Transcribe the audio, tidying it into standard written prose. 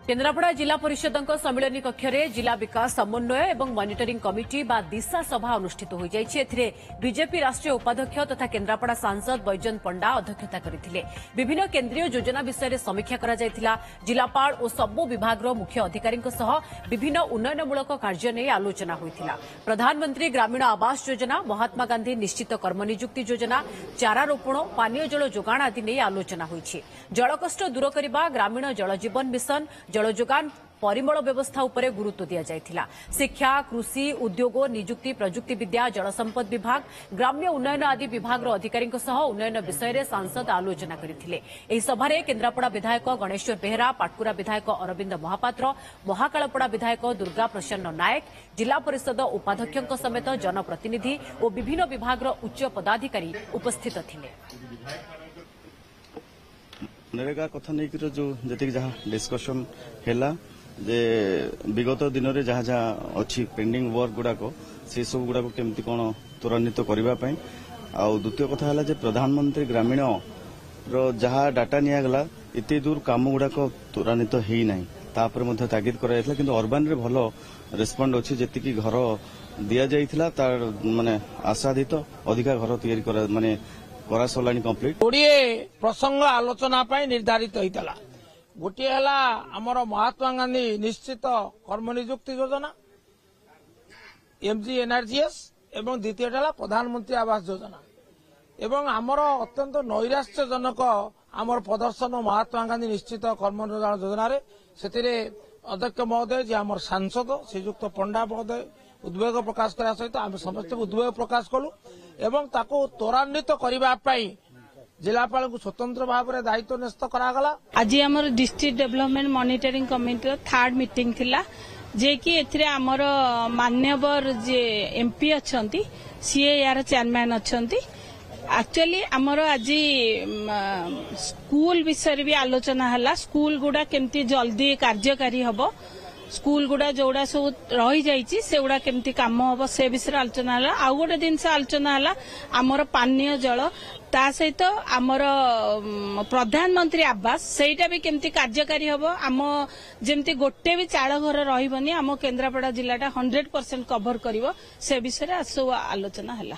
केन्द्रापड़ा जिला परिषद सम्मिलनी कक्ष में जिला विकास समन्वय एवं मॉनिटरिंग कमिटी बा दिशा सभा अनुष्ठित हो बीजेपी राष्ट्रीय उपाध्यक्ष तथा केन्द्रापड़ा सांसद बैजयंत पंडा अध्यक्षता करथिले। विभिन्न केन्द्रीय योजना विषय में समीक्षा करा जायतिला। जिलापाल और सबु विभाग मुख्य अधिकारी विभिन्न उन्नयनमूलक कार्य नहीं आलोचना होइतिला। प्रधानमंत्री ग्रामीण आवास योजना, महात्मा गांधी निश्चित कर्मनियुक्ति योजना, चारा रोपण, पानीय जल जोगाण आदि नहीं आलोचना होइछि। जलकष्ट दूर करने, ग्रामीण जल जीवन मिशन, जल जोगान, परिमल व्यवस्था उपरे गुरुत्व दिया जायतिला। शिक्षा, कृषि, उद्योग, नियुक्ति, प्रजुक्ति विद्या, जलसंपद विभाग, ग्राम्य उन्नयन आदि विभाग अधिकारी उन्नयन विषय में सांसद आलोचना करथिले। एही सभारे केन्द्रापड़ा विधायक गणेश्वर बेहरा, पाटकुरा विधायक अरविंद महापात्र, महाकालपड़ा विधायक दुर्गा प्रसन्न नायक, जिला परिषद उपाध्यक्ष समेत जनप्रतिनिधि और विभिन्न विभाग उच्च पदाधिकारी उपस्थित थिले। नरेगा कथा नहीं जो जति जहाँ डिस्कशन है जे विगत दिन में जहाँ जहाँ अच्छी पेंडिंग वर्क गुड़ाक से सब गुड़ाक केमती कौन त्वरान्वित करने आउ द्वितीय कथा है प्रधानमंत्री ग्रामीण जहाँ डाटा निगला इतने दूर काम गुड़ाक त्वरान्वित है ना तापर तागिद कराइला किंतु अर्बान रे भल रेस्पॉन्ड अच्छी जी घर दि जाइथिला तार माने आशादित अधिका घर तैयारी करा माने करा सलानी कंप्लीट 20 प्रसंग आलोचना पाई निर्धारित होइतला। गोटे हला हमर महात्मा गांधी निश्चित कर्मनियुक्ति योजना MGNRGS एवं द्वितीय हला प्रधानमंत्री आवास योजना एवं हमर अत्यंत नैराश्यजनक हमर प्रदर्शन महात्मा गांधी निश्चित कर्मनियुक्ति योजना रे सेतिरे अध्यक्ष महोदय जे हमर सांसद श्रीयुक्त पंडा महोदय उद्वेग प्रकाश करा सहित आम समस्त उद्वेग प्रकाश कलु एवं ताको त्वरान्वित करने जिलापाल को स्वतंत्र भाव में दायित्व न्यस्त करागला। आज आमर district development monitoring committee third meeting थिला जे कि एथिरे आमर मान्यवर जे MP अछंती सीए यार चेयरमैन अछंती। एक्चुअली आमर आज स्कूल विषय भी आलोचना हला। स्कूल गुडा केमती जल्दी कार्यकारी हबो, स्कूल गुडा जोड़ा सब रही जाइछि से गुडा केमती काम हबो से विषय आलोचना हला। आउ गोटे जिनस आलोचना हला आमर पानीय जल ता सहित आमर प्रधानमंत्री आवास सेटा भी केमती कार्यकारी हबो। आम जेमती गोटे भी चाड़ घर रहिबनी आम केन्द्रापड़ा जिलाटा 100% कवर करिवो से विषय आलोचना हला।